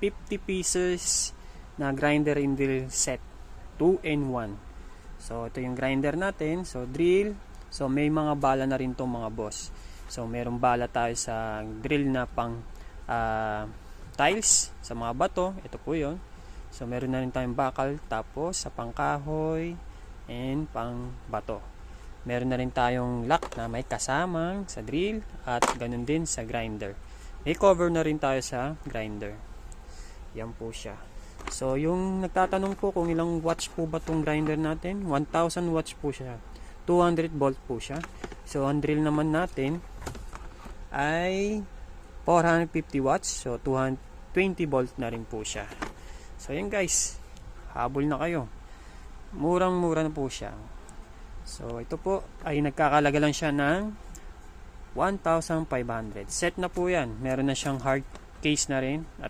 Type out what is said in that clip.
50 pieces na grinder and drill set, 2-in-1. So ito yung grinder natin. So drill, so may mga bala na rin tong mga boss. So merong bala tayo sa drill na pang tiles, sa mga bato, ito po yun. So meron na rin tayong bakal, tapos sa pangkahoy and pang bato. Meron na rin tayong lock na may kasamang sa drill at ganun din sa grinder. May cover na rin tayo sa grinder. Yan po siya. So yung nagtatanong po kung ilang watts po ba itong grinder natin, 1000 watts po siya. 200 volt po siya. So ang drill naman natin ay 450 watts. So 220 volt na rin po siya. So yan guys, habol na kayo. Murang-mura na po siya. So ito po ay nagkakalaga lang siya ng 1,500. Set na po yan. Meron na siyang hard case na rin at